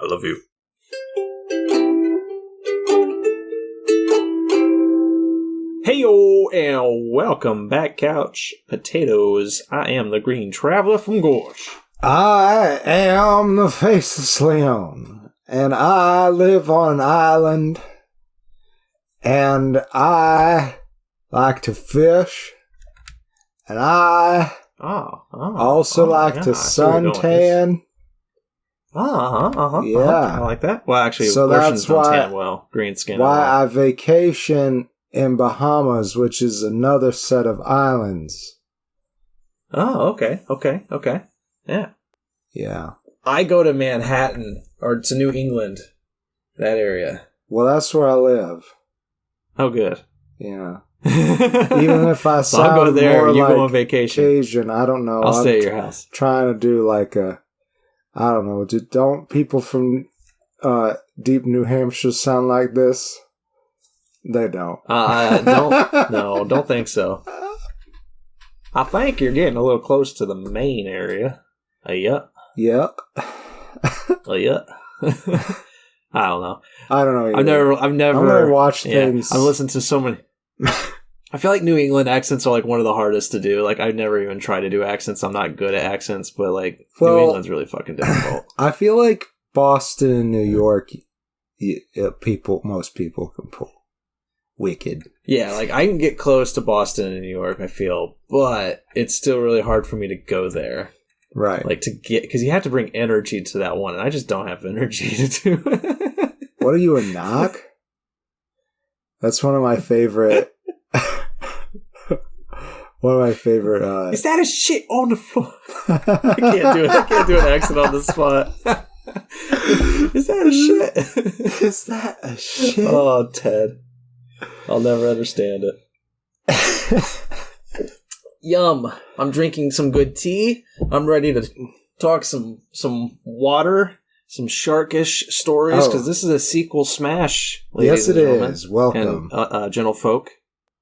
I love you. Heyo, and welcome back, Couch Potatoes. I am the Green Traveler from Gorsh. I am the Faceless Leon, and I live on an island, and I like to fish, and I also like to suntan. Yeah. I like that. Well, actually, so Gorshans don't tan well. Green skin. Why I vacation in Bahamas, which is another set of islands. Oh, okay. Yeah. Yeah. I go to Manhattan, or to New England, that area. Well, that's where I live. Oh, good. Yeah. Even if I so I'll go there, more you like go on vacation. Cajun, I don't know. I'll stay at your house. Trying to do like a, I don't know. Don't people from deep New Hampshire sound like this? They don't. Don't think so. I think you're getting a little close to the Maine area. Yep. Yep. Yep. I don't know. Either. I've never watched things. I've listened to so many. I feel like New England accents are like one of the hardest to do. Like I've never even tried to do accents. I'm not good at accents, but like New England's really fucking difficult. I feel like Boston and New York, most people can pull. Wicked. Yeah, like I can get close to Boston and New York, I feel, but it's still really hard for me to go there. Right. Like to get, because you have to bring energy to that one, and I just don't have energy to do it. What are you, a knock? That's one of my favorite. Is that a shit on the floor? I can't do it. I can't do an accent on the spot. Is that a shit? Is that a shit? Oh, Ted. I'll never understand it. Yum. I'm drinking some good tea. I'm ready to talk some water, some sharkish stories, because this is a sequel smash, ladies and gentlemen. Yes, it is. Welcome. And, gentlefolk.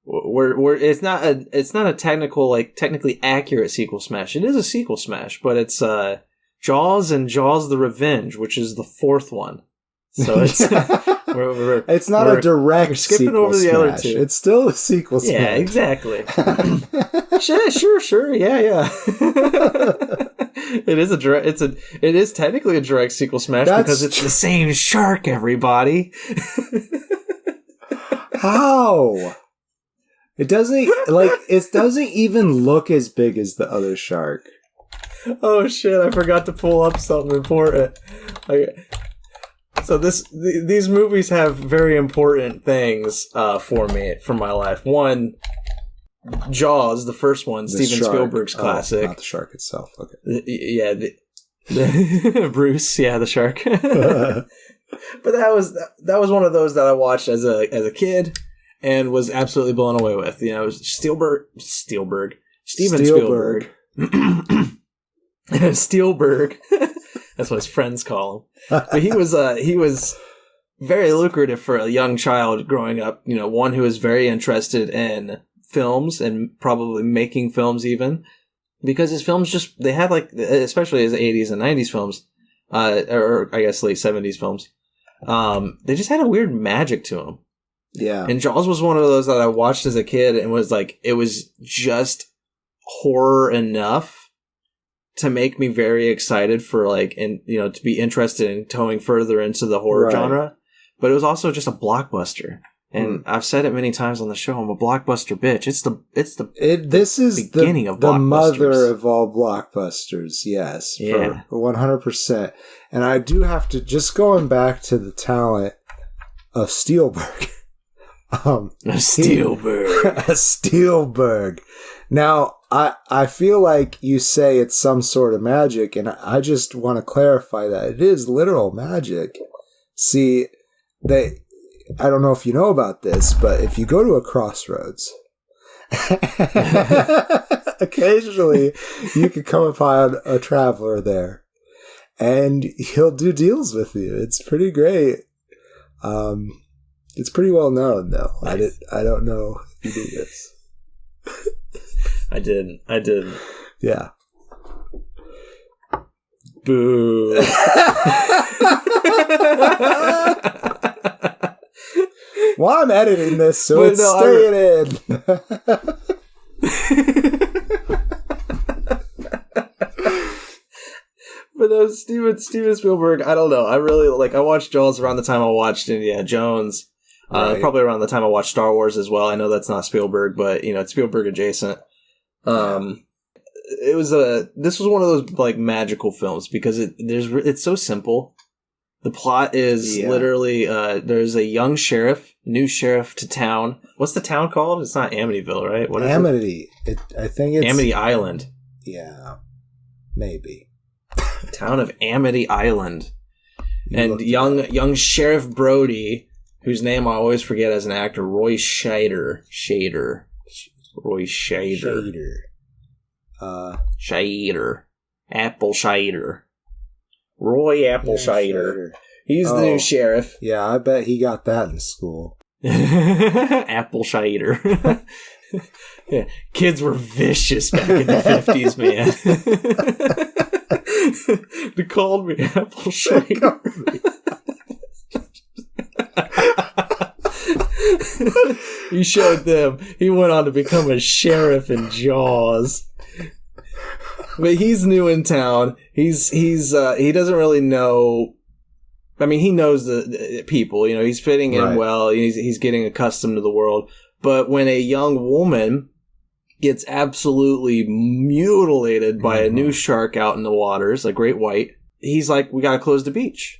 It's not a technically accurate sequel smash. It is a sequel smash, but it's Jaws and Jaws the Revenge, which is the fourth one. So it's it's not a direct we're skipping sequel over the smash. other two. It's still a sequel smash. Yeah, exactly. Sure. Yeah. It is technically a direct sequel smash because it's the same shark, everybody. How? It doesn't even look as big as the other shark. Oh shit, I forgot to pull up something important. So these movies have very important things for me, for my life. One, Jaws, the first one, Steven Spielberg's classic. Not the shark itself. Okay. The Bruce, the shark. But that was one of those that I watched as a kid and was absolutely blown away with. You know, it was Steven Spielberg. Spielberg. That's what his friends call him. But he was very lucrative for a young child growing up. You know, one who was very interested in films and probably making films even, because his films they had especially his 80s and 90s films, or I guess late 70s films. They just had a weird magic to them. Yeah. And Jaws was one of those that I watched as a kid and was like, it was just horror enough to make me very excited for to be interested in towing further into the horror genre. But it was also just a blockbuster. And I've said it many times on the show, I'm a blockbuster bitch. This is the beginning of blockbusters. The mother of all blockbusters, yes. Yeah. For 100%. And I do have to, just going back to the talent of Spielberg. Spielberg. Now, I feel like you say it's some sort of magic, and I just want to clarify that it is literal magic. See, I don't know if you know about this, but if you go to a crossroads, occasionally you can come upon a traveler there, and he'll do deals with you. It's pretty great. It's pretty well known, though. Nice. I don't know if you do this. I didn't. Yeah. Boo. Well, I'm editing this, so But it's no, staying in. But no, Steven Spielberg, I don't know. I really I watched Jaws around the time I watched Indiana Jones. Right. Probably around the time I watched Star Wars as well. I know that's not Spielberg, but it's Spielberg adjacent. This was one of those magical films because it's so simple. The plot is literally there's a young new sheriff to town. What's the town called? It's not Amityville, right? What is Amity. I think it's Amity Island. Yeah, maybe. Town of Amity Island. And young Sheriff Brody, whose name I always forget as an actor, Roy Scheider. Roy Scheider. Scheider. Apple Scheider. Roy Apple Scheider. He's the new sheriff. Yeah, I bet he got that in school. Apple Scheider. Yeah, kids were vicious back in the 50s, man. They called me Apple Scheider. He showed them. He went on to become a sheriff in Jaws. But he's new in town. He doesn't really know. I mean, he knows the people. He's fitting in well. He's getting accustomed to the world. But when a young woman gets absolutely mutilated by a new shark out in the waters, a great white, he's like, we gotta close the beach.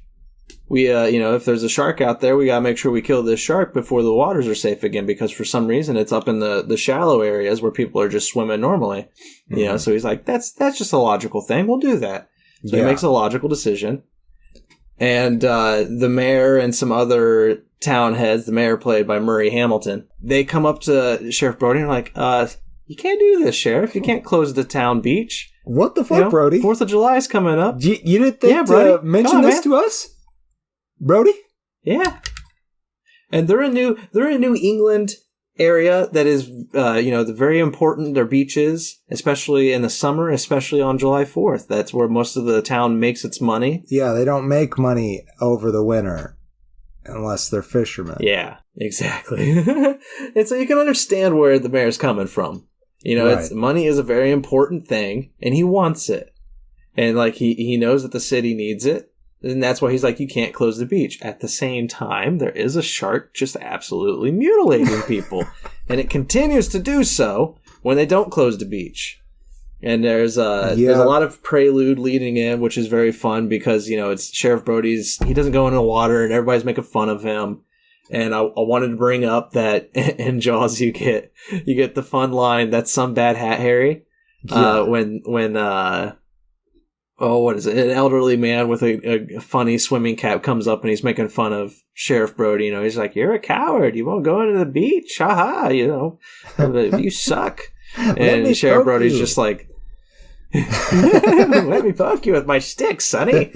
We, if there's a shark out there, we gotta make sure we kill this shark before the waters are safe again, because for some reason it's up in the shallow areas where people are just swimming normally. So he's like, that's just a logical thing. We'll do that. So he makes a logical decision. And the mayor and some other town heads, the mayor played by Murray Hamilton, they come up to Sheriff Brody and are like, you can't do this, Sheriff. You can't close the town beach. What the fuck, Brody? 4th of July is coming up. You didn't think to mention this to us? Brody? Yeah. And they're in New England area that is, the very important, their beaches, especially in the summer, especially on July 4th. That's where most of the town makes its money. Yeah, they don't make money over the winter unless they're fishermen. Yeah, exactly. And so you can understand where the mayor's coming from. Money is a very important thing, and he wants it. And he knows that the city needs it. And that's why he's like, you can't close the beach. At the same time, there is a shark just absolutely mutilating people. And it continues to do so when they don't close the beach. And there's a lot of prelude leading in, which is very fun because, it's Sheriff Brody's, he doesn't go into the water and everybody's making fun of him. And I wanted to bring up that in Jaws you get the fun line, that's some bad hat, Harry. What is it? An elderly man with a funny swimming cap comes up and he's making fun of Sheriff Brody. He's like, "You're a coward. You won't go into the beach. Haha, you suck." And Sheriff Brody's just like, "Let me poke you with my stick, sonny."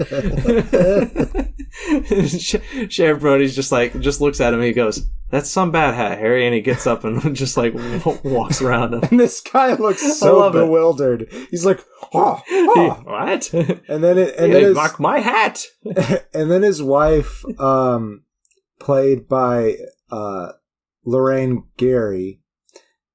Sheriff Brody's just looks at him and he goes, "That's some bad hat, Harry," and he gets up and just walks around him. And this guy looks so bewildered. He's like, "Oh, what?" And then mark my hat. And then his wife, played by Lorraine Gary,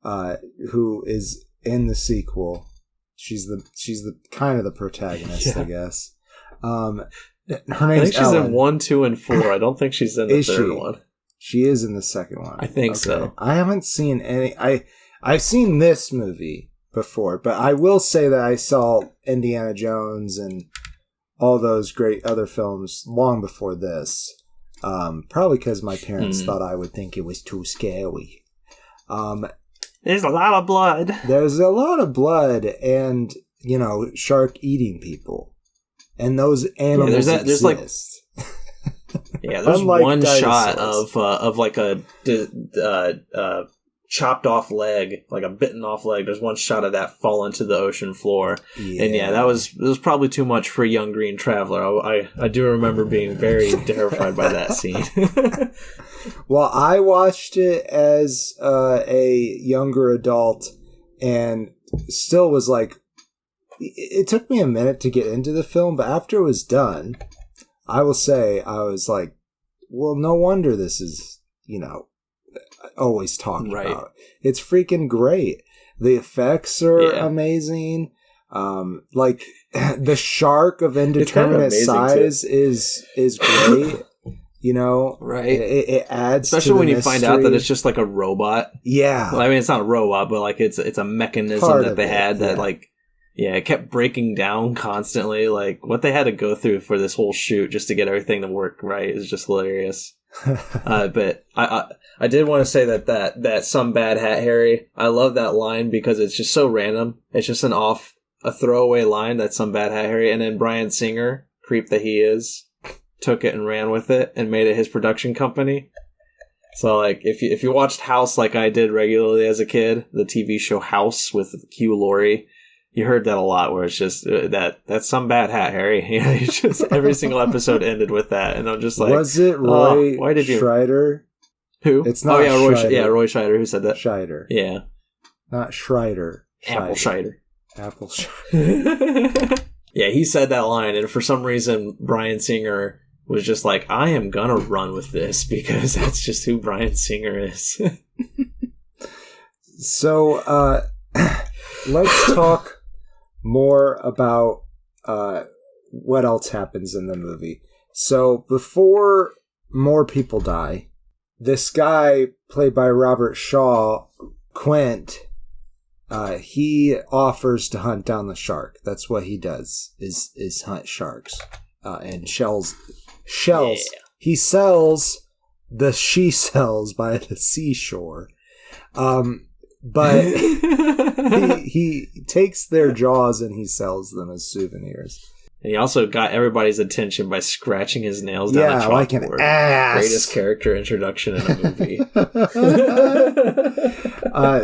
who is in the sequel. She's the kind of the protagonist, I guess. Her name's she's Ellen. in 1, 2, and 4. I don't think she's in the third one. She is in the second one. I think so. I haven't seen any. I've seen this movie before, but I will say that I saw Indiana Jones and all those great other films long before this. Probably because my parents thought I would think it was too scary. There's a lot of blood. There's a lot of blood and, shark eating people. And those animals exist. There's one shot of a chopped off leg, like a bitten off leg. There's one shot of that fall into the ocean floor. Yeah. And it was probably too much for a young green traveler. I do remember being very terrified by that scene. Well, I watched it as a younger adult and still was like, it took me a minute to get into the film, but after it was done, I will say, I was like, well, no wonder this is, always talked about. It's freaking great. The effects are amazing. Like the shark of indeterminate size is great. Right? It adds, especially to the when you mystery. find out that it's just like a robot. Yeah, well, I mean, it's not a robot, but like it's a mechanism that they had that like, it kept breaking down constantly. Like what they had to go through for this whole shoot just to get everything to work right is just hilarious. But I did want to say that some bad hat Harry. I love that line because it's just so random. It's just a throwaway line, that some bad hat Harry, and then Bryan Singer, creep that he is, took it and ran with it and made it his production company. So like if you watched House like I did regularly as a kid, the TV show House with Hugh Laurie, you heard that a lot, where it's just that's some bad hat Harry. It's just every single episode ended with that, and I'm just like, was it Roy why did you Scheider? Who? It's not. Roy Scheider. Who said that? Scheider. Yeah, not Schreider. Apple Scheider. Apple Scheider. Yeah, he said that line, and for some reason, Bryan Singer was just like, I am gonna run with this because that's just who Bryan Singer is. So, let's talk more about what else happens in the movie. So, before more people die, this guy, played by Robert Shaw, Quint, he offers to hunt down the shark. That's what he does, is hunt sharks and shells. Yeah. He sells the she cells by the seashore. But he takes their jaws and he sells them as souvenirs. And he also got everybody's attention by scratching his nails down a chalkboard. Like an ass. Greatest character introduction in a movie.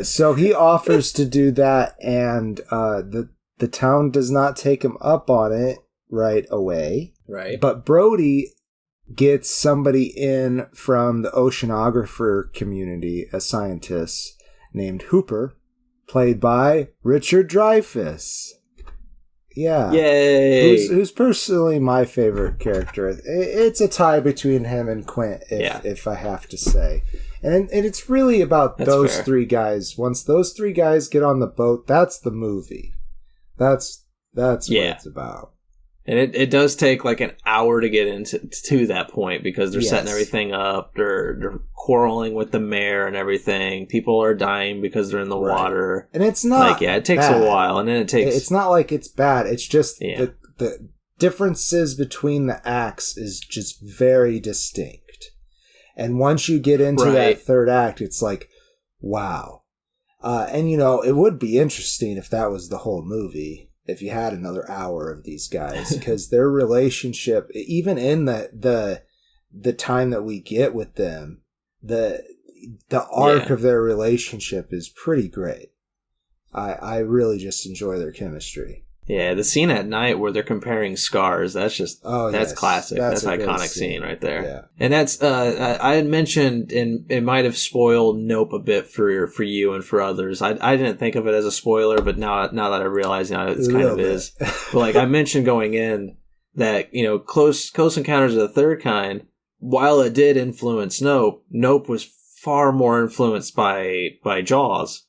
So he offers to do that, and the town does not take him up on it right away. Right. But Brody gets somebody in from the oceanographer community, a scientist named Hooper, played by Richard Dreyfuss. Yeah. Yay! Who's personally my favorite character. It's a tie between him and Quint, if I have to say. And it's really about those three guys. Once those three guys get on the boat, that's the movie. That's what it's about. And it does take like an hour to get to that point because they're setting everything up. They're quarreling with the mayor and everything. People are dying because they're in the water. And it's not like, it takes a while. And then it takes... It's not like it's bad. It's just the differences between the acts is just very distinct. And once you get into that third act, it's like, wow. And, it would be interesting if that was the whole movie. If you had another hour of these guys, because their relationship, even in the time that we get with them, the arc of their relationship is pretty great. I really just enjoy their chemistry. Yeah, the scene at night where they're comparing scars, that's just, that's classic. That's an iconic scene right there. Yeah. And that's, I had mentioned, and it might have spoiled Nope a bit for you and for others. I didn't think of it as a spoiler, but now that I realize, it's kind of is. But like I mentioned going in that, Close Encounters of the Third Kind, while it did influence Nope, Nope was far more influenced by Jaws.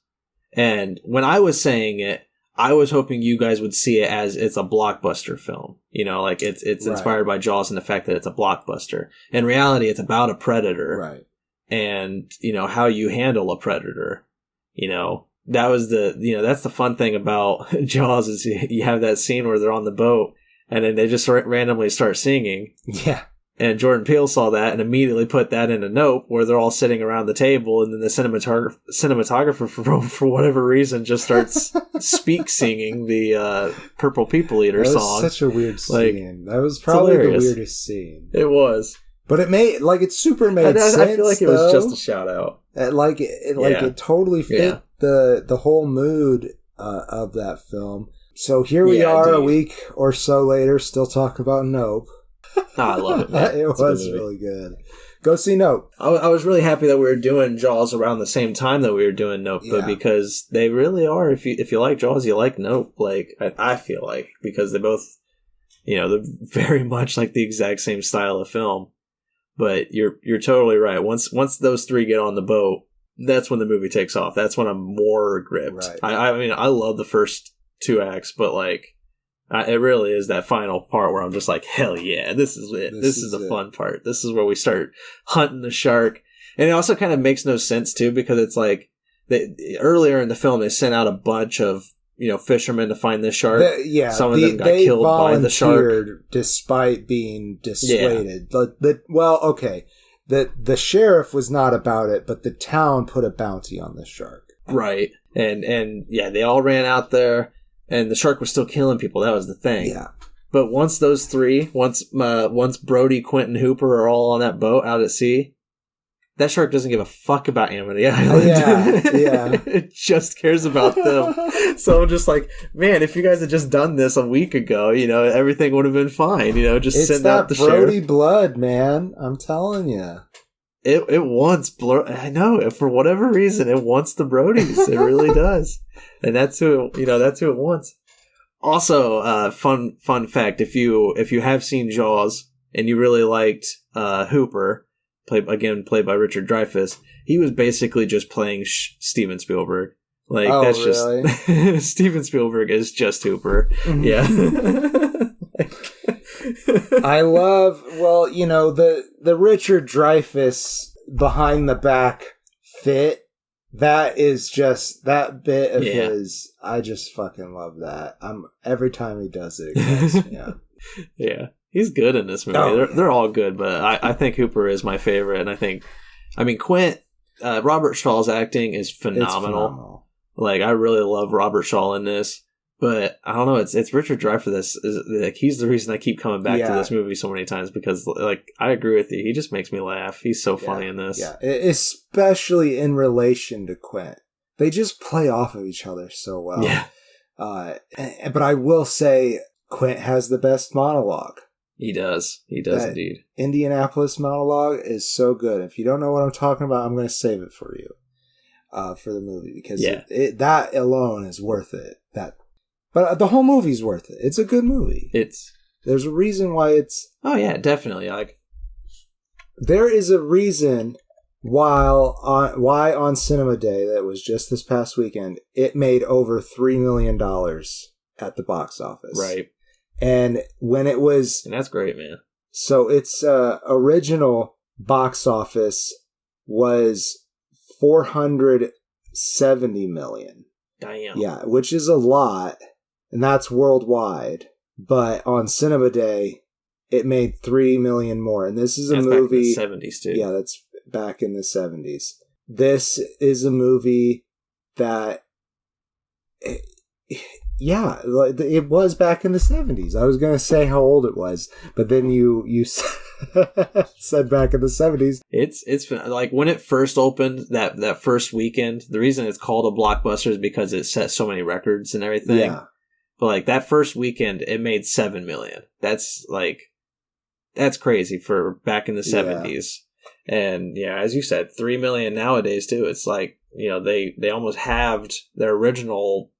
And when I was saying it, I was hoping you guys would see it as it's a blockbuster film. Like it's inspired by Jaws and the fact that it's a blockbuster. In reality, it's about a predator. Right. And, how you handle a predator. That was that's the fun thing about Jaws is you have that scene where they're on the boat and then they just randomly start singing. Yeah. And Jordan Peele saw that and immediately put that in a Nope where they're all sitting around the table and then the cinematographer for whatever reason just starts singing the Purple People Eater song. That was such a weird scene. That was probably the weirdest scene. It was. But it super made sense. I feel like it was just a shout out. It totally fit the whole mood of that film. So here we are a week or so later still talking about Nope. I love it, man. It was really good. Go see Nope. I was really happy that we were doing Jaws around the same time that we were doing Nope, but because they really are. If you like Jaws, you like Nope. Like I feel like because they both they're very much like the exact same style of film. But you're totally right. Once those three get on the boat, that's when the movie takes off. That's when I'm more gripped. Right. I mean, I love the first two acts, but like, it really is that final part where I'm just like, hell yeah, this is it. This is the fun part. This is where we start hunting the shark. And it also kind of makes no sense too, because it's like earlier in the film they sent out a bunch of fishermen to find this shark. Some of them got killed by the shark, despite being dissuaded. Yeah. The sheriff was not about it, but the town put a bounty on the shark. Right, and yeah, they all ran out there. And the shark was still killing people. That was the thing. Yeah. But once those three, once Brody, Quentin, Hooper are all on that boat out at sea, that shark doesn't give a fuck about Amity Island. Yeah. It just cares about them. So I'm just like, man, if you guys had just done this a week ago, everything would have been fine. Just send out the sheriff. It's that Brody blood, man. I'm telling you. It wants I know, for whatever reason, it wants the Brodies. It really does. And that's who it wants. Also, fun fact, if you have seen Jaws and you really liked Hooper, played by Richard Dreyfuss, he was basically just playing Steven Spielberg. Like, that's really? Just Steven Spielberg is just Hooper. Mm-hmm. Yeah. I love, the Richard Dreyfuss behind the back fit. That is just that bit of his. I just fucking love that. Every time he does it gets me up. Yeah, he's good in this movie. They're all good, but I think Hooper is my favorite. And Quint, Robert Shaw's acting is phenomenal. Like, I really love Robert Shaw in this. But I don't know. It's Richard Dreyfuss. He's the reason I keep coming back to this movie so many times, because I agree with you. He just makes me laugh. He's so funny in this. Yeah, especially in relation to Quint. They just play off of each other so well. Yeah. But I will say Quint has the best monologue. He does. He does indeed. Indianapolis monologue is so good. If you don't know what I'm talking about, I'm going to save it for you for the movie, because that alone is worth it. But the whole movie's worth it. It's a good movie. There's a reason why it's... Oh, yeah, definitely. There is a reason why on Cinema Day, that was just this past weekend, it made over $3 million at the box office. Right. And when it was... And that's great, man. So its original box office was $470 million. Damn. Yeah, which is a lot. And that's worldwide. But on Cinema Day, it made $3 million more. And this is a movie... Back in the 70s, too. Yeah, that's back in the 70s. This is a movie that... it was back in the 70s. I was going to say how old it was, but then you said back in the 70s. It's like when it first opened, that first weekend, the reason it's called a blockbuster is because it set so many records and everything. Yeah. But that first weekend, it made $7 million. That's crazy for back in the 70s. And as you said, $3 million nowadays too. It's they almost halved their original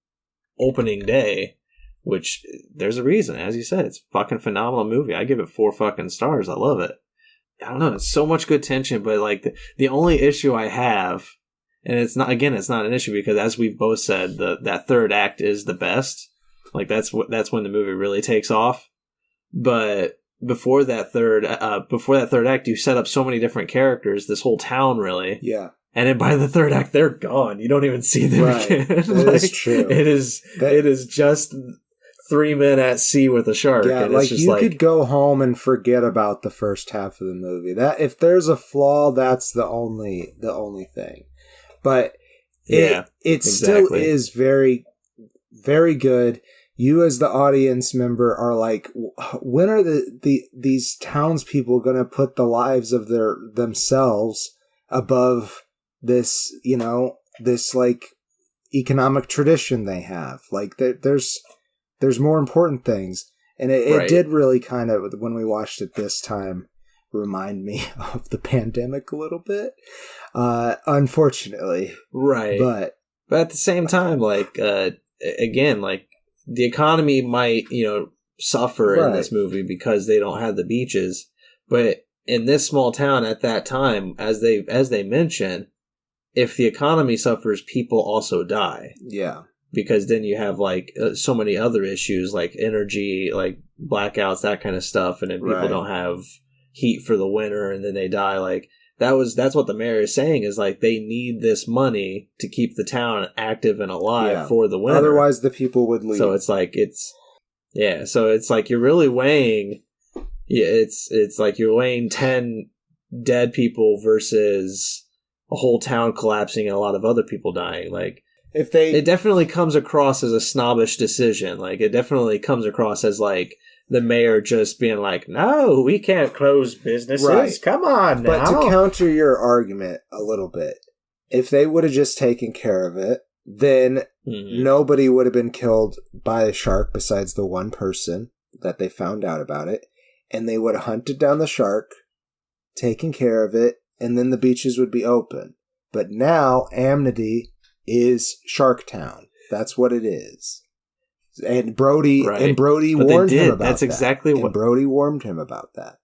opening day, which there's a reason. As you said, it's a fucking phenomenal movie. I give it 4 fucking stars. I love it. I don't know. It's so much good tension, but the only issue I have, and it's not an issue, because as we've both said, that third act is the best. That's when the movie really takes off. But before that third act, you set up so many different characters, this whole town really. Yeah. And then by the third act, they're gone. You don't even see them again. That is true. It is just 3 men at sea with a shark. Yeah, and it's just you could go home and forget about the first half of the movie. That if there's a flaw, that's the only thing. But it still is very, very good. You as the audience member are like, when are these townspeople going to put the lives of themselves above this, this economic tradition they have? There's more important things. And it did really kind of, when we watched it this time, remind me of the pandemic a little bit. Unfortunately. Right. But at the same time, again, the economy might, suffer in this movie because they don't have the beaches. But in this small town at that time, as they mention, if the economy suffers, people also die. Yeah. Because then you have like so many other issues like energy, like blackouts, that kind of stuff, and then people don't have heat for the winter, and then they die. Like that's what the mayor is saying, is like they need this money to keep the town active and alive for the winter. Otherwise, the people would leave. So it's like so it's like you're really weighing. Yeah, it's like you're weighing 10 dead people versus a whole town collapsing and a lot of other people dying. Like. It definitely comes across as a snobbish decision. Like, it definitely comes across as, like, the mayor just being like, no, we can't close businesses. Right. Come on now. But to counter your argument a little bit, if they would have just taken care of it, then nobody would have been killed by a shark besides the one person that they found out about it. And they would have hunted down the shark, taken care of it, and then the beaches would be open. But now, Amity is Shark Town. That's what it is. And Brody warned him about that. That's exactly what Brody warned him about that.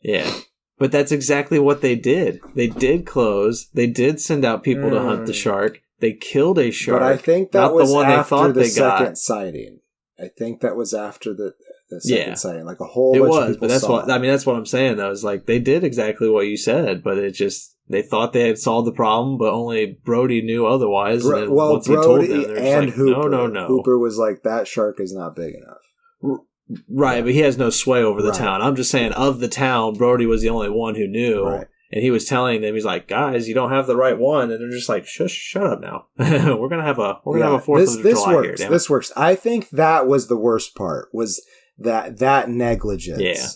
Yeah. But that's exactly what they did. They did close. They did send out people to hunt the shark. They killed a shark. But I think that was after the second sighting. I think that was after the second sighting. Like a whole bunch of people saw it. That's what I'm saying, though. Is like they did exactly what you said, but it just they thought they had solved the problem, but only Brody knew otherwise. Once Brody he told them, and like, Hooper. No. Hooper was like, that shark is not big enough. Right, but he has no sway over the town. I'm just saying, of the town, Brody was the only one who knew. Right. And he was telling them, he's like, guys, you don't have the right one. And they're just like, shut up now. we're gonna have a 4th of July here. This works. I think that was the worst part, was that negligence. Yeah.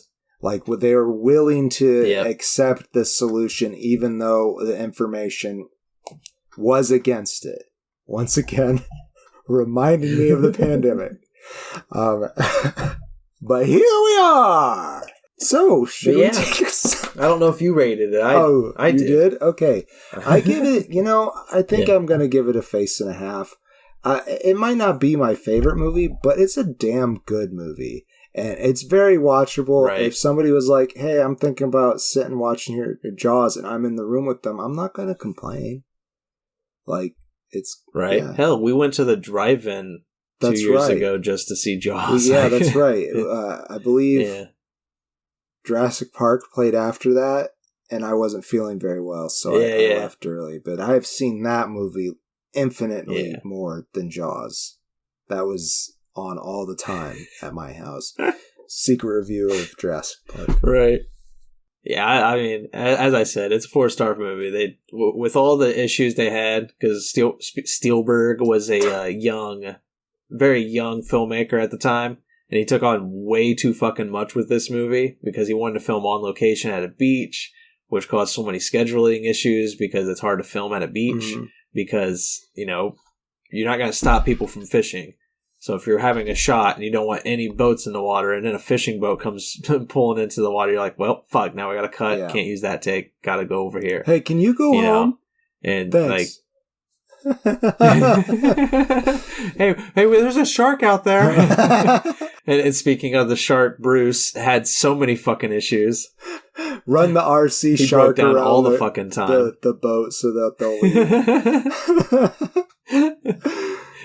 Like, they were willing to accept the solution, even though the information was against it. Once again, reminding me of the pandemic. But here we are. So, should we take I don't know if you rated it. I did. You did? Okay. I give it, I think I'm going to give it a face and a half. It might not be my favorite movie, but it's a damn good movie. And it's very watchable. Right. If somebody was like, hey, I'm thinking about sitting watching your Jaws, and I'm in the room with them, I'm not going to complain. Like, it's... Right. Yeah. Hell, we went to the drive-in 2 years ago just to see Jaws. Yeah, that's right. I believe Jurassic Park played after that, and I wasn't feeling very well, so I left early. But I've seen that movie infinitely more than Jaws. That was on all the time at my house. Secret review of Jurassic Park. Right. Yeah, I mean, as I said, it's a 4-star movie. They, with all the issues they had, because Spielberg was a very young filmmaker at the time, and he took on way too fucking much with this movie because he wanted to film on location at a beach, which caused so many scheduling issues because it's hard to film at a beach because, you're not going to stop people from fishing. So if you're having a shot and you don't want any boats in the water, and then a fishing boat comes pulling into the water, you're like, well, fuck, now I gotta cut. Yeah. Can't use that take. Gotta go over here. Hey, can you go home? And thanks. hey, there's a shark out there. and speaking of the shark, Bruce had so many fucking issues. Run the RC he shark broke down around all the fucking time. The boat so that they'll leave.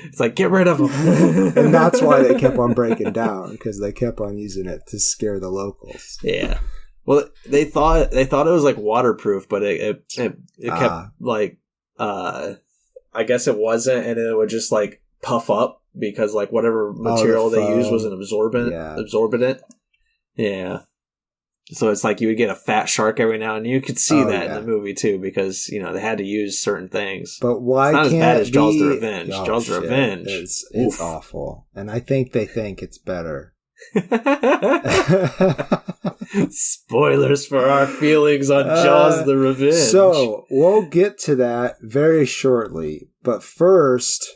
It's like, get rid of them. And that's why they kept on breaking down, because they kept on using it to scare the locals. Yeah. Well, they thought it was like waterproof, but it kept like I guess it wasn't, and it would just like puff up because like whatever material they used was an absorbent. Yeah. So it's like you would get a fat shark every now and then. You could see that in the movie too, because they had to use certain things. But why it's not can't as bad as Jaws the Revenge? Jaws the Revenge. It's awful, and I think they think it's better. Spoilers for our feelings on Jaws the Revenge. So we'll get to that very shortly, but first,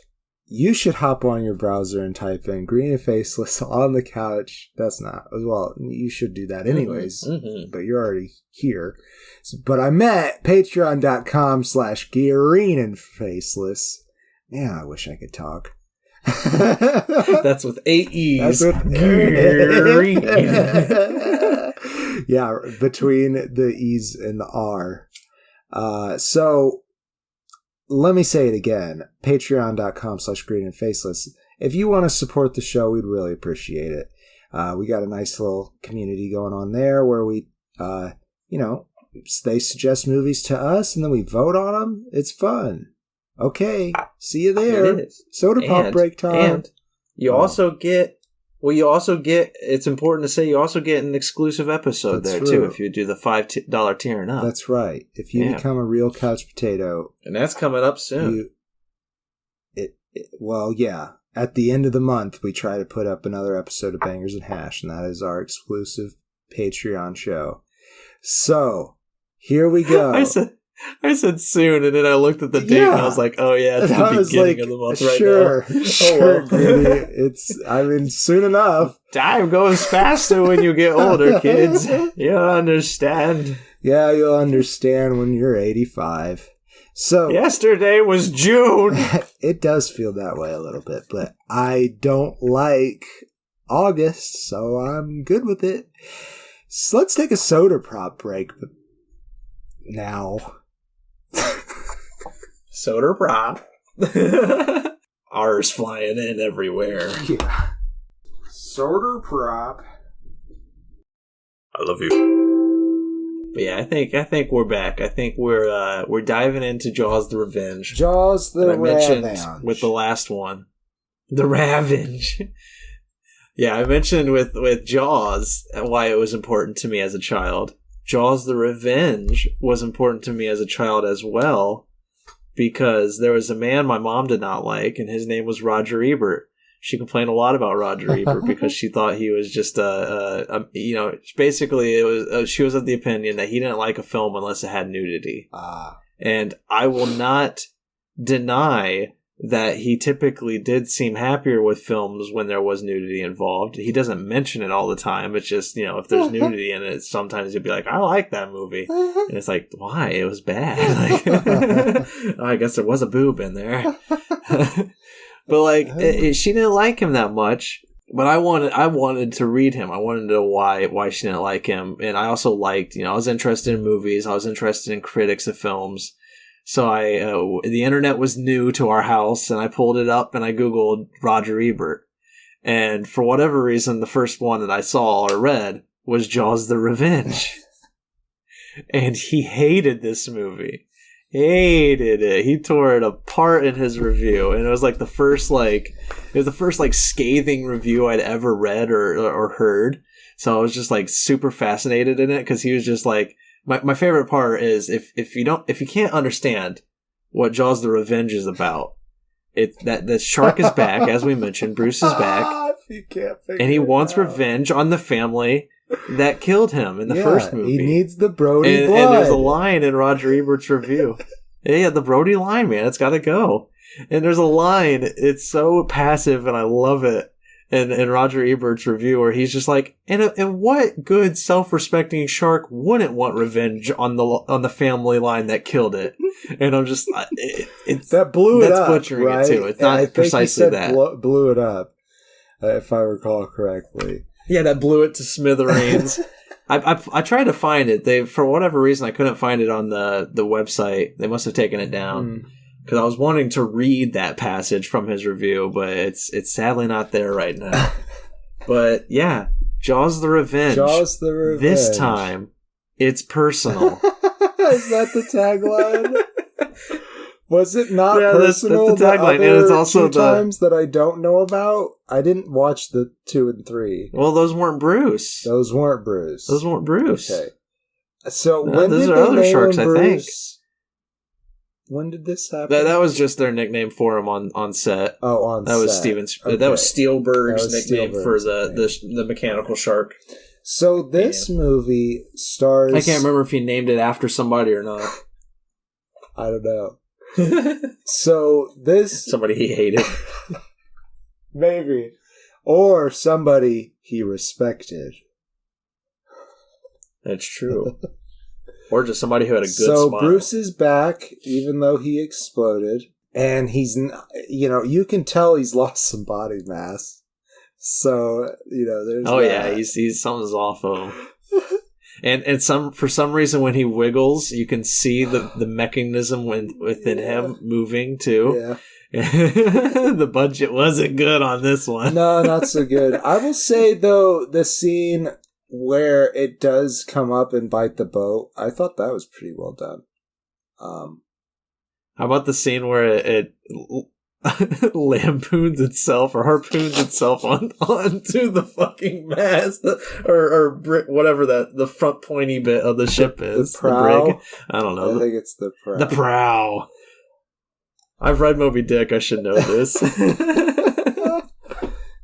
you should hop on your browser and type in Green and Faceless on the couch. That's not, well, you should do that anyways, but you're already here. But I'm at patreon.com/Green and Faceless. Man, I wish I could talk. That's with 8 E's. That's with green. Yeah, between the E's and the R. So let me say it again. Patreon.com/greenandfaceless. If you want to support the show, we'd really appreciate it. We got a nice little community going on there where we, they suggest movies to us and then we vote on them. It's fun. Okay, see you there. It is. Soda pop break time. And you also get, it's important to say, you also get an exclusive episode too if you do the $5 tier and up. That's right. If you become a real couch potato. And that's coming up soon. At the end of the month, we try to put up another episode of Bangers and Hash, and that is our exclusive Patreon show. So, here we go. I said soon, and then I looked at the date, and I was like, oh yeah, it's the beginning of the month right now. Sure, It's, soon enough. Time goes faster when you get older, kids. You'll understand. Yeah, you'll understand when you're 85. So yesterday was June. It does feel that way a little bit, but I don't like August, so I'm good with it. So let's take a soda prop break now. Soda prop. R's flying in everywhere. Yeah. Soda prop. I love you. But yeah, I think we're back. I think we're diving into Jaws the Revenge. Jaws the Revenge. With the last one. The Revenge. Yeah, I mentioned with Jaws why it was important to me as a child. Jaws the Revenge was important to me as a child as well, because there was a man my mom did not like, and his name was Roger Ebert. She complained a lot about Roger Ebert because she thought he was just basically it was she was of the opinion that he didn't like a film unless it had nudity. And I will not deny that he typically did seem happier with films when there was nudity involved. He doesn't mention it all the time. It's just, if there's nudity in it, sometimes he'll be like, I like that movie. And it's like, why? It was bad. I guess there was a boob in there. But she didn't like him that much. But I wanted to read him. I wanted to know why she didn't like him. And I also liked, I was interested in movies. I was interested in critics of films. So the internet was new to our house, and I pulled it up and I Googled Roger Ebert. And for whatever reason, the first one that I saw or read was Jaws the Revenge. And he hated this movie. Hated it. He tore it apart in his review. And it was the first scathing review I'd ever read or heard. So I was just super fascinated in it, because he was just my favorite part is if you can't understand what Jaws the Revenge is about, it's that the shark is back, as we mentioned. Bruce is back, and he wants revenge on the family that killed him in the first movie. He needs the Brody blood. And there's a line in Roger Ebert's review. Yeah, the Brody line, man, it's got to go. And there's a line, it's so passive, and I love it. In Roger Ebert's review, where he's just like, and what good self-respecting shark wouldn't want revenge on the family line that killed it? And I'm just, that blew it up. That's butchering it too. It's not precisely that. Blew it up, if I recall correctly. Yeah, that blew it to smithereens. I tried to find it. For whatever reason, I couldn't find it on the website. They must have taken it down. Because I was wanting to read that passage from his review, but it's sadly not there right now. But yeah, Jaws the Revenge. Jaws the Revenge. This time, it's personal. Is that the tagline? Was it not personal? That's the tagline. And it's also the times that I don't know about. I didn't watch the 2 and 3. Well, those weren't Bruce. Those weren't Bruce. Okay. So when those did are they other name sharks, him Bruce? I think. When did this happen? That was just their nickname for him on set. Oh, on set. That was Steven's. Okay. That was Spielberg's nickname for the mechanical shark. So this movie stars. I can't remember if he named it after somebody or not. I don't know. So this somebody he hated, maybe, or somebody he respected. That's true. Or just somebody who had a good smile. So Bruce is back, even though he exploded. and you can tell he's lost some body mass. So, there's that. He's something's off of him. And for some reason when he wiggles, you can see the mechanism within him moving too. Yeah. The budget wasn't good on this one. No, not so good. I will say though, the scene where it does come up and bite the boat, I thought that was pretty well done. How about the scene where it lampoons itself or harpoons itself onto the fucking mast or whatever the front pointy bit of the ship is? The prow? The brig? I don't know. I think it's the prow. The prow. I've read Moby Dick. I should know this.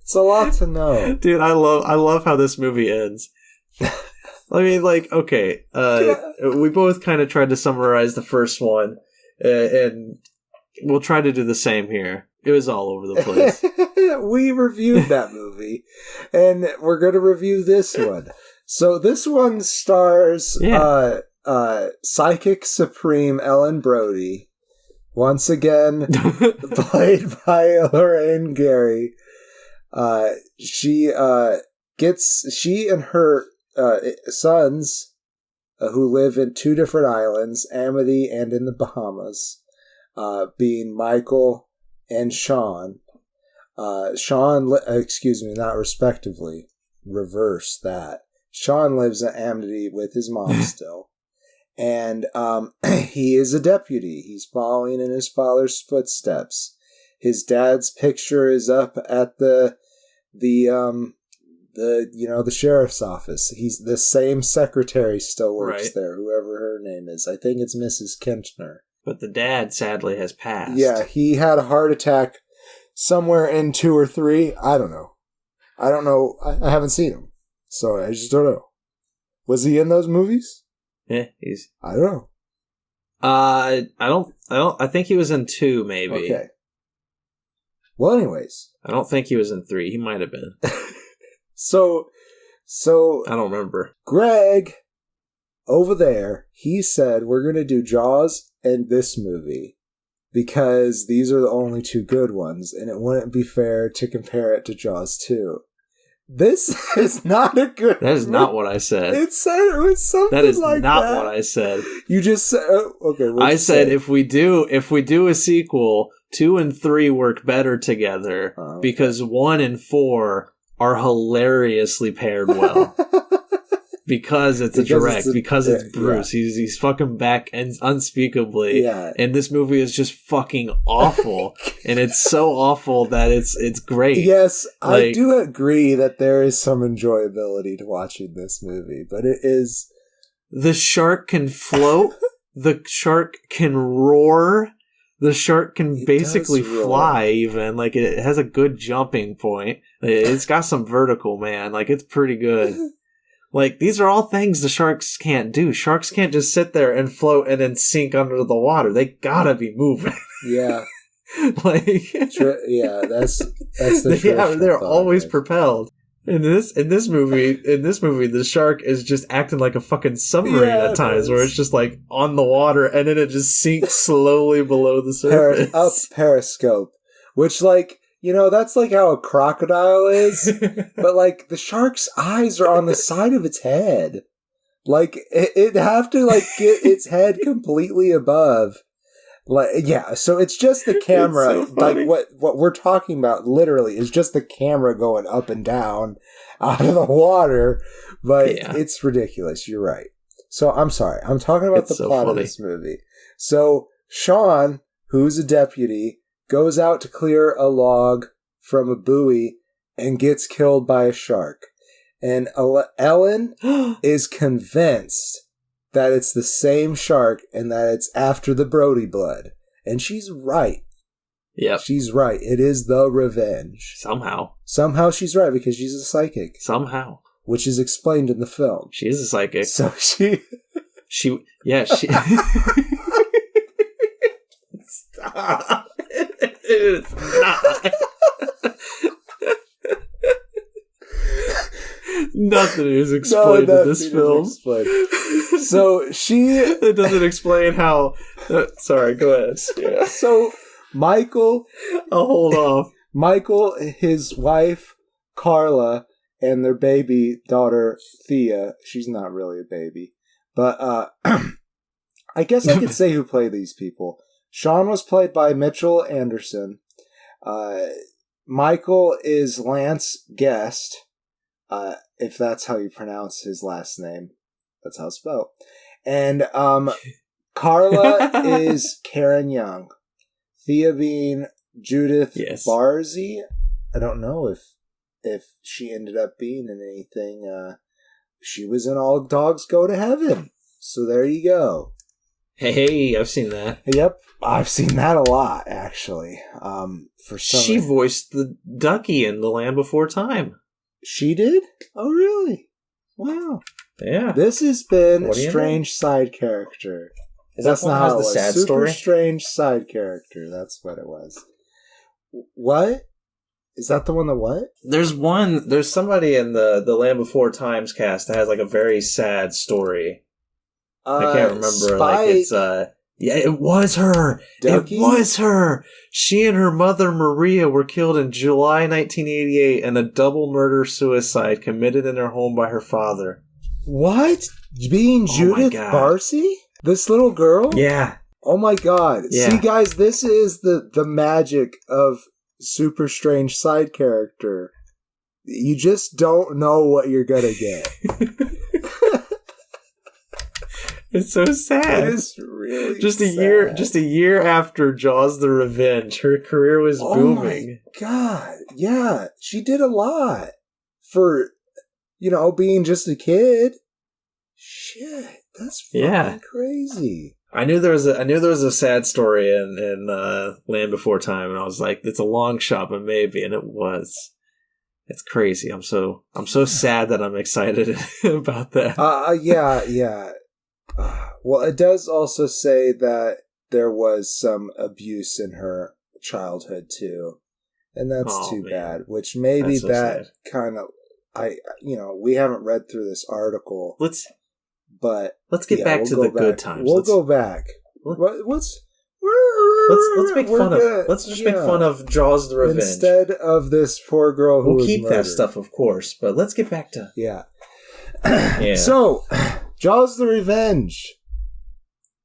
It's a lot to know, dude. I love how this movie ends. I mean, like, okay, we both kind of tried to summarize the first one, and we'll try to do the same here. It was all over the place. We reviewed that movie, and we're going to review this one. So this one stars Psychic Supreme Ellen Brody, once again played by Lorraine Gary. She and her sons, who live in two different islands, Amity and in the Bahamas, being Michael and Sean. Not respectively. Reverse that. Sean lives at Amity with his mom still. And he is a deputy. He's following in his father's footsteps. His dad's picture is up at the sheriff's office. He's the same secretary still works there, whoever her name is. I think it's Mrs. Kintner. But the dad sadly has passed. Yeah, he had a heart attack somewhere in 2 or 3. I don't know. I haven't seen him, so I just don't know. Was he in those movies? Yeah, I don't know. I think he was in 2, maybe. Okay. Well, anyways. I don't think he was in 3. He might have been. So I don't remember. Greg, over there, he said we're going to do Jaws and this movie because these are the only 2 good ones, and it wouldn't be fair to compare it to Jaws 2. This is not a good That is not what I said. It was something that is like not that. what I said. You just said, okay. I said if we do a sequel, 2 and 3 work better together because 1 and 4 are hilariously paired well. Because it's a direct, because it's Bruce. Yeah. He's fucking back and unspeakably. Yeah. And this movie is just fucking awful. And it's so awful that it's great. Yes, I do agree that there is some enjoyability to watching this movie, but it is... The shark can float. The shark can roar. The shark can basically fly even. Like, it has a good jumping point. It's got some vertical, man. Like, it's pretty good. Like, these are all things the sharks can't do. Sharks can't just sit there and float and then sink under the water. They gotta be moving. Yeah. Like, that's the they're always propelled. In this movie, the shark is just acting like a fucking submarine at times, where it's just like on the water and then it just sinks slowly below the surface. Up periscope, which, like, that's like how a crocodile is, but like the shark's eyes are on the side of its head. Like it'd have to like get its head completely above. Like, yeah, so it's just the camera. So like what we're talking about literally is just the camera going up and down out of the water, but it's ridiculous. You're right. So I'm sorry. I'm talking about the plot of this movie. So Sean, who's a deputy, goes out to clear a log from a buoy and gets killed by a shark. And Ellen is convinced that it's the same shark and that it's after the Brody blood. And she's right. Yeah. She's right. It is the revenge. Somehow she's right because she's a psychic. Somehow. Which is explained in the film. She is a psychic. So she... Stop. It's not. Nothing is explained in this film. So she... It doesn't explain how... sorry, go ahead. Yeah. So Michael. I'll hold off. Michael, his wife, Carla, and their baby daughter, Thea. She's not really a baby. But I guess I could say who played these people. Sean was played by Mitchell Anderson. Michael is Lance Guest, if that's how you pronounce his last name. That's how it's spelled. And Carla is Karen Young. Thea being Judith Barzy. I don't know if she ended up being in anything. She was in All Dogs Go to Heaven. So there you go. Hey, I've seen that. Yep, I've seen that a lot, actually. For some she voiced the Ducky in The Land Before Time. She did? Oh, really? Wow. Yeah. This has been a strange side character. That's not how it was. Sad Super story? Strange side character. That's what it was. What? Is that the one that what? There's somebody in the Land Before Times cast that has like a very sad story. I can't remember. Spike. Like it's yeah, it was her. Ducky? It was her. She and her mother Maria were killed in July 1988 in a double murder suicide committed in her home by her father. What? Being Judith Barzy? This little girl? Yeah. Oh my god. Yeah. See guys, this is the magic of super strange side character. You just don't know what you're gonna get. It's so sad. It is really just a sad. year after Jaws the Revenge, her career was booming. Oh my god. Yeah. She did a lot for, being just a kid. Shit. That's fucking crazy. I knew there was a sad story in Land Before Time, and I was like, it's a long shot, but maybe, and it was. It's crazy. I'm so sad that I'm excited about that. Yeah. Well, it does also say that there was some abuse in her childhood too, and that's too bad. Which maybe that kind of we haven't read through this article. Let's get back to the good times. We'll go back. Let's make fun of. Let's just make fun of Jaws the Revenge instead of this poor girl who was keep murdered. that stuff, of course, but let's get back to yeah. So, Jaws the Revenge.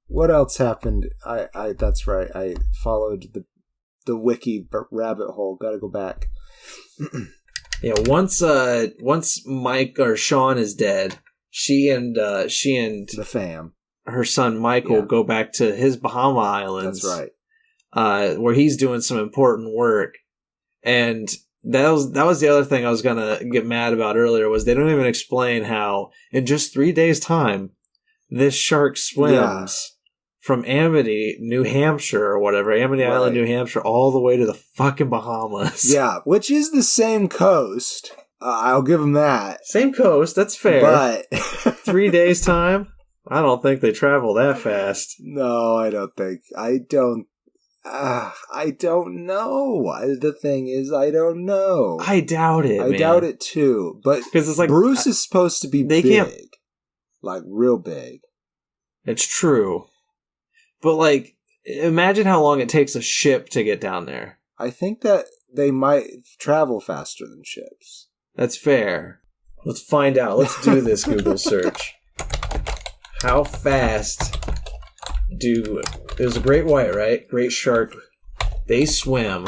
What else happened? I that's right. I followed the wiki rabbit hole. Got to go back. Yeah, once Mike or Sean is dead, she and the fam, her son Michael, go back to his Bahama Islands. That's right. Where he's doing some important work, and that was the other thing I was gonna get mad about earlier, was they don't even explain how in just 3 days' time this shark swims from Amity, New Hampshire, or whatever, Amity Island, New Hampshire, all the way to the fucking Bahamas. Yeah, which is the same coast. I'll give them that. Same coast, that's fair. But 3 days' time? I don't think they travel that fast. No, I don't think. I don't know. The thing is, I don't know. I doubt it. I doubt it too. But because it's like Bruce is supposed to be big, like real big. It's true, but like, imagine how long it takes a ship to get down there. I think that they might travel faster than ships. That's fair. Let's find out. Let's do this Google search. How fast it was a great white, right? Great shark. They swim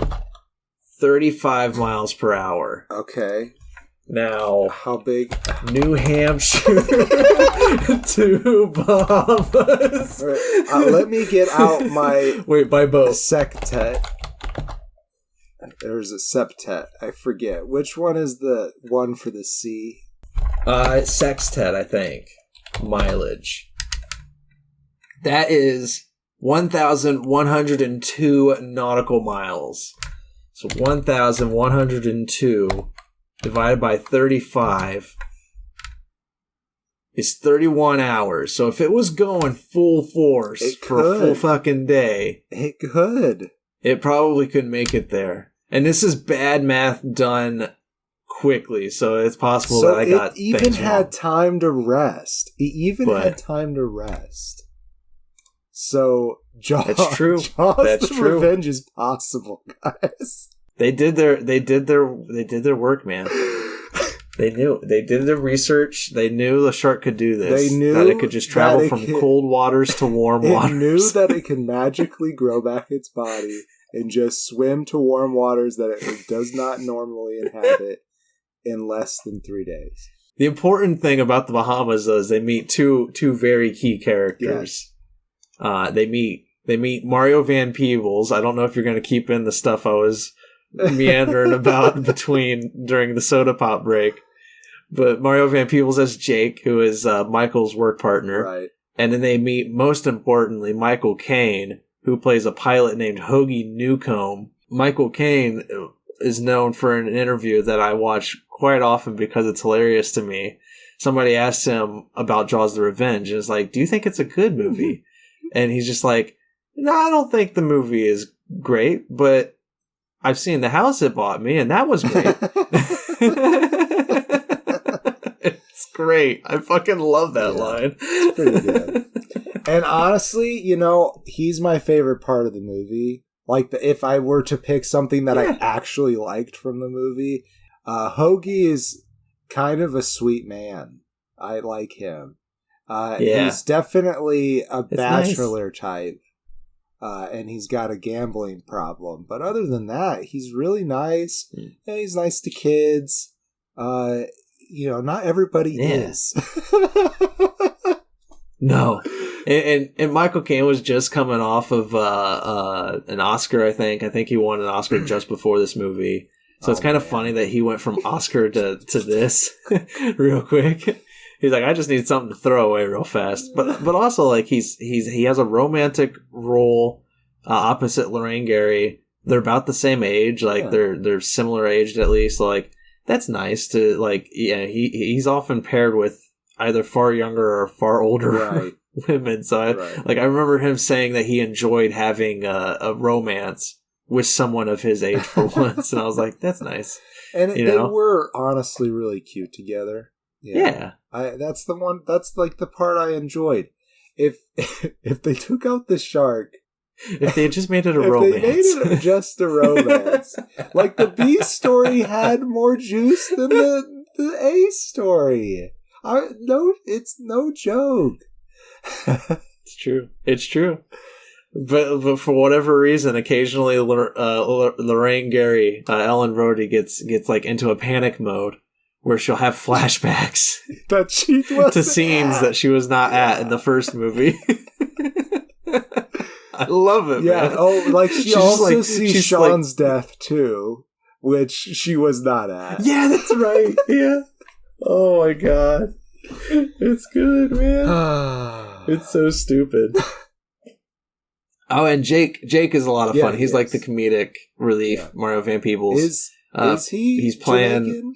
35 miles per hour. Okay. Now, how big? New Hampshire to Bahamas. Right. Let me get out my by boat. Sectet. There's a septet. I forget. Which one is the one for the sea? Sextet, I think. Mileage. That is 1,102 nautical miles. So 1,102 divided by 35 is 31 hours. So if it was going full force for a full fucking day, it could. It probably could make it there. And this is bad math done quickly, so it's possible that I got it even had time to rest. It even had time to rest. So That's true. Jaws That's the true. Revenge is possible, guys. They did their work, man. They knew. They did their research. They knew the shark could do this. They knew that it could just travel from cold waters to warm waters. It knew that it can magically grow back its body and just swim to warm waters that it does not normally inhabit in less than 3 days. The important thing about the Bahamas though, is they meet two very key characters. Yes. They meet Mario Van Peebles. I don't know if you're going to keep in the stuff I was meandering about during the soda pop break. But Mario Van Peebles as Jake, who is Michael's work partner. Right. And then they meet, most importantly, Michael Caine, who plays a pilot named Hoagie Newcomb. Michael Caine is known for an interview that I watch quite often because it's hilarious to me. Somebody asked him about Jaws the Revenge and is like, do you think it's a good movie? And he's just like, no, I don't think the movie is great, but I've seen the house it bought me and that was great. It's great. I fucking love that line. It's pretty good. And honestly, he's my favorite part of the movie. Like, if I were to pick something that I actually liked from the movie, Hoagie is kind of a sweet man. I like him. He's definitely a bachelor type. And he's got a gambling problem. But other than that, he's really nice. And he's nice to kids. Not everybody is. No. And Michael Caine was just coming off of an Oscar, I think. I think he won an Oscar just before this movie. So it's kind of funny that he went from Oscar to this real quick. He's like, I just need something to throw away real fast. But also, like, he has a romantic role opposite Lorraine Gary. They're about the same age. Like, they're similar aged at least. So, like, that's nice to, like, he's often paired with either far younger or far older women. So I remember him saying that he enjoyed having a romance with someone of his age for once. And I was like, that's nice. And they were honestly really cute together. Yeah. That's like the part I enjoyed. If they took out the shark, if they had just made it a romance. They made it just a romance. Like, the B story had more juice than the A story. It's no joke. It's true. But for whatever reason, occasionally Lorraine Gary, Ellen Brody gets like into a panic mode where she'll have flashbacks that she to scenes that she was not at in the first movie. I love it, man. Oh, like she also sees Sean's death too, which she was not at. Yeah, that's right. Yeah. Oh my god. It's good, man. It's so stupid. Oh, and Jake is a lot of fun. He's like the comedic relief, Mario Van Peebles. Is he? He's playing Jamaican?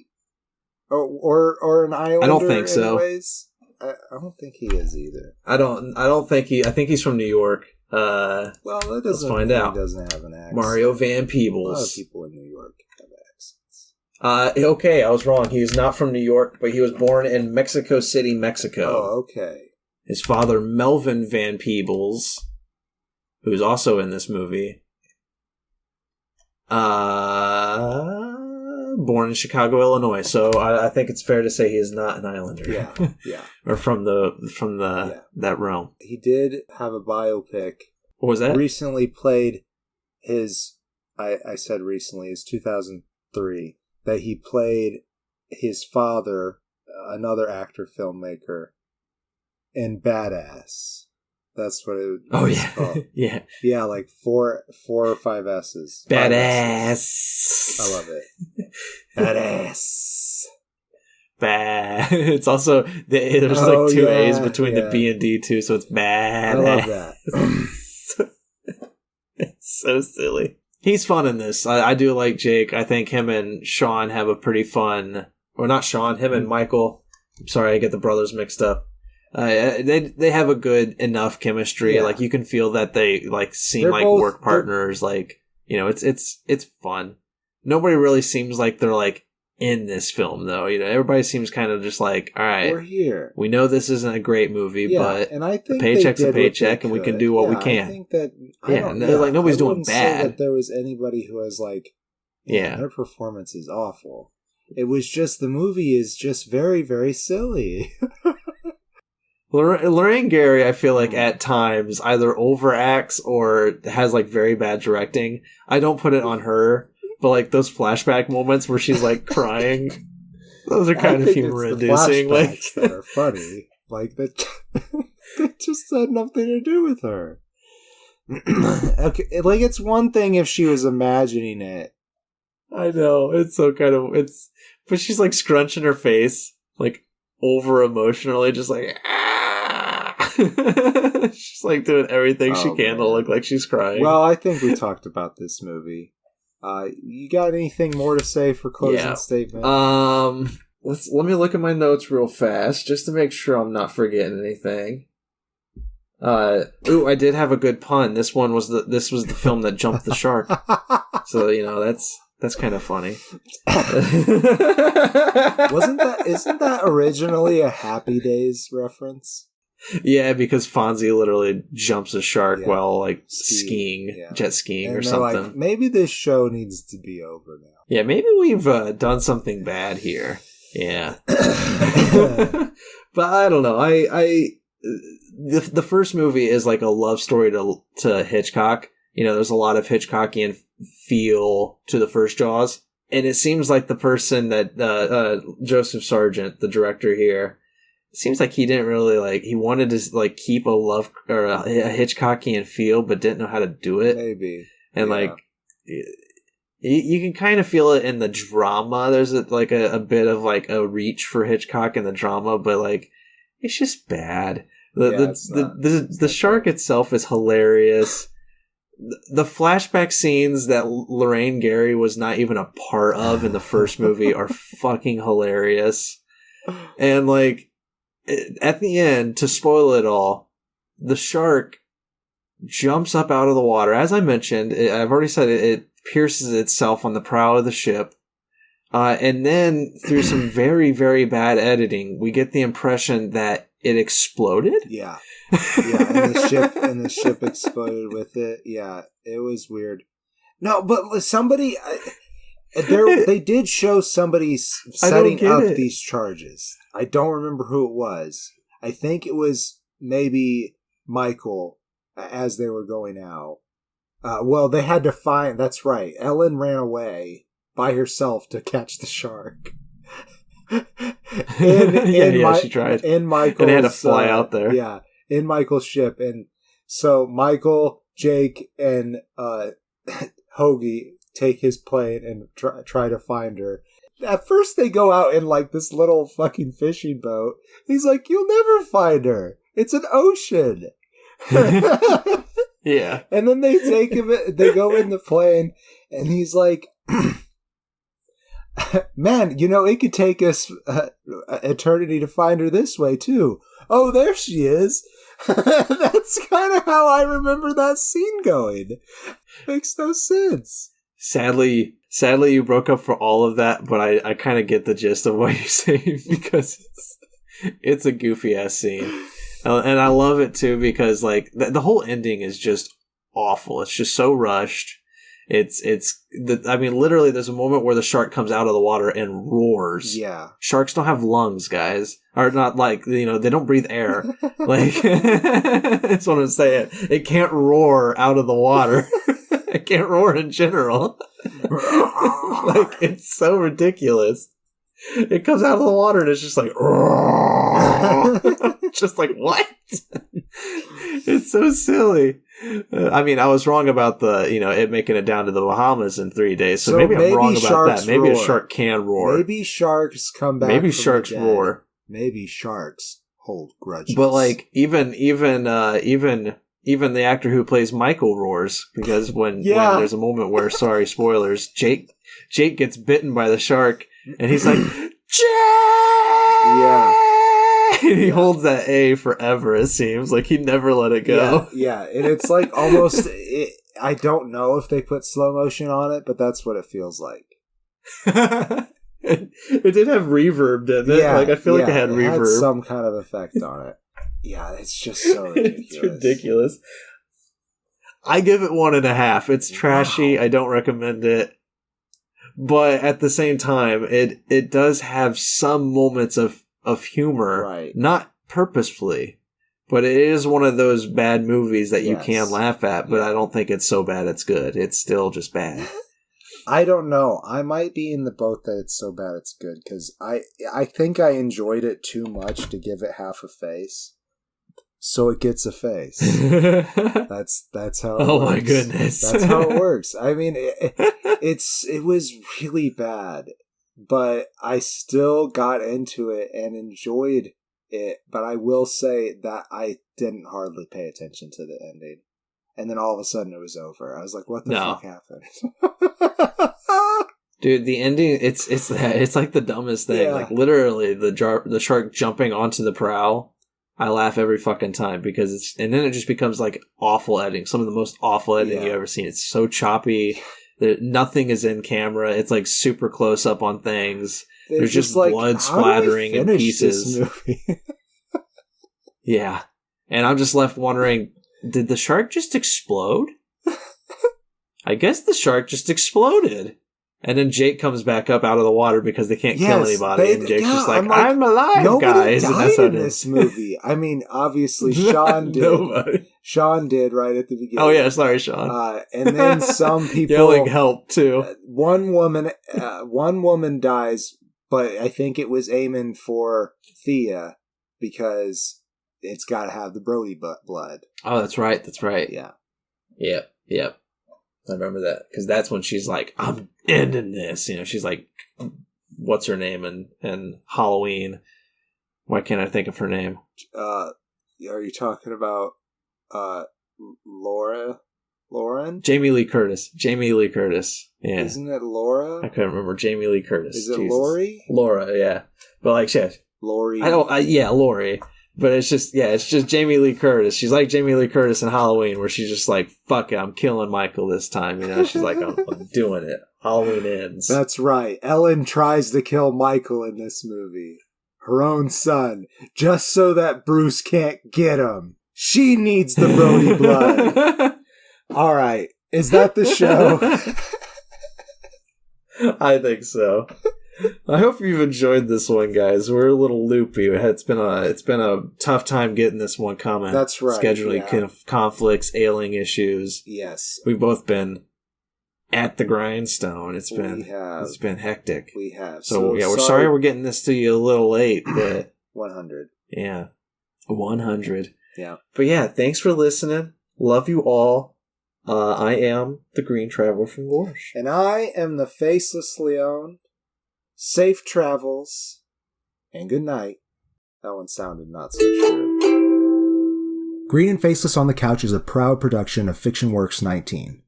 Or an Islander? I don't think so. Anyways? I don't think he is either. I don't think he. I think he's from New York. Well, that doesn't. Let's find out. He doesn't have an accent. Mario Van Peebles. A lot of people in New York have accents. Okay, I was wrong. He is not from New York, but he was born in Mexico City, Mexico. Oh, okay. His father, Melvin Van Peebles, who's also in this movie. Born in Chicago, Illinois. So I think it's fair to say he is not an Islander. Yeah. Or from that realm. He did have a biopic. What was that? Recently played his. I said recently. It's 2003 that he played his father, another actor filmmaker, in Badass. That's what it was called. Yeah, like four or five S's. Badass. I love it. Badass. It's also there's like two A's between the B and D too, so it's bad. I love that. It's so silly. He's fun in this. I do like Jake. I think him and Sean have a pretty fun. Or not Sean. Him and Michael. I'm sorry, I get the brothers mixed up. They have a good enough chemistry. Like, you can feel that they like seem like work partners. Like, it's fun. Nobody really seems like they're like in this film, though. Everybody seems kind of just like, all right, we're here. We know this isn't a great movie, but and I think a paycheck's a paycheck, and we can do what we can. I think that like nobody's doing bad. Say that there was anybody who was like, their performance is awful. It was just the movie is just very, very silly. Lorraine Gary, I feel like at times either overacts or has like very bad directing. I don't put it on her, but like those flashback moments where she's like crying, those are kind of humor-inducing. Like that are funny, like that just had nothing to do with her. Okay, like it's one thing if she was imagining it. I know it's so but she's like scrunching her face, like over emotionally, just like. She's like doing everything she can to look like she's crying. Well, I think we talked about this movie. You got anything more to say for closing statement? Let me look at my notes real fast just to make sure I'm not forgetting anything. I did have a good pun. This was the film that jumped the shark. So that's kind of funny. Isn't that originally a Happy Days reference? Yeah, because Fonzie literally jumps a shark while like skiing, jet skiing and or something. Like, maybe this show needs to be over now. Yeah, maybe we've done something bad here. Yeah, but I don't know. The first movie is like a love story to Hitchcock. There's a lot of Hitchcockian feel to the first Jaws, and it seems like the person that Joseph Sargent, the director here. It seems like he didn't really he wanted to like keep a love or a Hitchcockian feel, but didn't know how to do it. Maybe. And you can kind of feel it in the drama. There's a bit of like a reach for Hitchcock in the drama, but it's just bad. The shark itself is hilarious. The flashback scenes that Lorraine Gary was not even a part of in the first movie are fucking hilarious. And at the end, to spoil it all, the shark jumps up out of the water. As I mentioned, I've already said it pierces itself on the prow of the ship. And then, through some very, very bad editing, we get the impression that it exploded. Yeah. And the ship exploded with it. Yeah, it was weird. No, but somebody... they did show somebody setting up these charges. I don't remember who it was. I think it was maybe Michael as they were going out. They had to find... That's right. Ellen ran away by herself to catch the shark. She tried. In Michael's... And they had to fly out there. Yeah, in Michael's ship. And so Michael, Jake, and Hoagie take his plane and try to find her. At first they go out in this little fucking fishing boat. He's like, you'll never find her. It's an ocean. Yeah. And then they they go in the plane and he's like, man, it could take us eternity to find her this way too. Oh, there she is. That's kind of how I remember that scene going. Makes no sense. Sadly, you broke up for all of that, but I kind of get the gist of what you're saying because it's a goofy ass scene, and I love it too because the whole ending is just awful. It's just so rushed. Literally, there's a moment where the shark comes out of the water and roars. Yeah, sharks don't have lungs, guys, or not they don't breathe air. That's what I'm saying. It can't roar out of the water. I can't roar in general. It's so ridiculous. It comes out of the water and it's just just what? It's so silly. I was wrong about the, it making it down to the Bahamas in 3 days. So maybe I'm wrong about that. Maybe a shark can roar. Maybe sharks come back. Maybe sharks roar. Maybe sharks hold grudges. But even the actor who plays Michael roars because when there's a moment where, sorry, spoilers, Jake gets bitten by the shark and he's like, Jake! Yeah. And he holds that A forever, it seems. He never let it go. Yeah. And it's almost, I don't know if they put slow motion on it, but that's what it feels like. It did have reverb, didn't it? Yeah, Like, I feel like it had It reverb. had some kind of effect on it. Yeah, it's just so ridiculous. It's ridiculous. I give it 1.5. It's trashy. Wow. I don't recommend it. But at the same time, it does have some moments of humor. Right. Not purposefully. But it is one of those bad movies that you can laugh at, but I don't think it's so bad it's good. It's still just bad. I don't know. I might be in the boat that it's so bad it's good, because I think I enjoyed it too much to give it half a face. So it gets a face. That's how it works. Oh my goodness. That's how it works. I mean, it was really bad, but I still got into it and enjoyed it. But I will say that I didn't hardly pay attention to the ending. And then all of a sudden it was over. I was like, what the fuck happened? Dude, the ending, it's like the dumbest thing. Yeah. Like, literally, the shark jumping onto the prow. I laugh every fucking time because and then it just becomes like awful editing. Some of the most awful editing you've ever seen. It's so choppy. Nothing is in camera. It's like super close up on things. There's just like, blood splattering in pieces. Yeah. And I'm just left wondering, did the shark just explode? I guess the shark just exploded. And then Jake comes back up out of the water because they can't kill anybody. And Jake's just like, I'm alive, guys. Nobody died in this movie. I mean, obviously, Sean did. Nobody. Sean did right at the beginning. Oh, yeah. Sorry, Sean. And then some people... Yelling help, too. One woman dies, but I think it was aiming for Thea because it's got to have the Brody blood. Oh, that's right. That's right. Yeah. Yep. I remember that because that's when she's like, I'm ending this. You know, she's like, what's her name in Halloween? Why can't I think of her name? Are you talking about Lauren? Jamie Lee Curtis. Yeah. Isn't it Laura? I couldn't remember. Jamie Lee Curtis. Is it Lori? Laura, yeah. But like, yeah. Lori. Lori. But it's just Jamie Lee Curtis. She's like Jamie Lee Curtis in Halloween, where she's just like, fuck it, I'm killing Michael this time. You know, she's like, I'm doing it. Halloween ends. That's right. Ellen tries to kill Michael in this movie. Her own son. Just so that Bruce can't get him. She needs the Brody blood. All right. Is that the show? I think so. I hope you've enjoyed this one, guys. We're a little loopy. It's been a tough time getting this one coming. That's right. Scheduling conflicts, ailing issues. Yes, we've both been at the grindstone. It's been hectic. We have. So yeah, we're sorry we're getting this to you a little late, but 100. Yeah, 100. Yeah. But yeah, thanks for listening. Love you all. I am the Green Traveler from Gorsh, and I am the Faceless Leon. Safe travels, and good night. That one sounded not so sure. Green and Faceless on the Couch is a proud production of FictionWorks 19.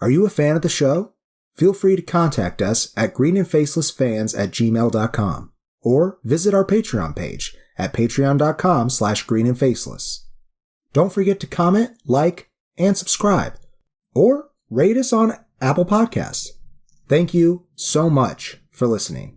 Are you a fan of the show? Feel free to contact us at greenandfacelessfans@gmail.com or visit our Patreon page at patreon.com/greenandfaceless. Don't forget to comment, like, and subscribe, or rate us on Apple Podcasts. Thank you so much for listening.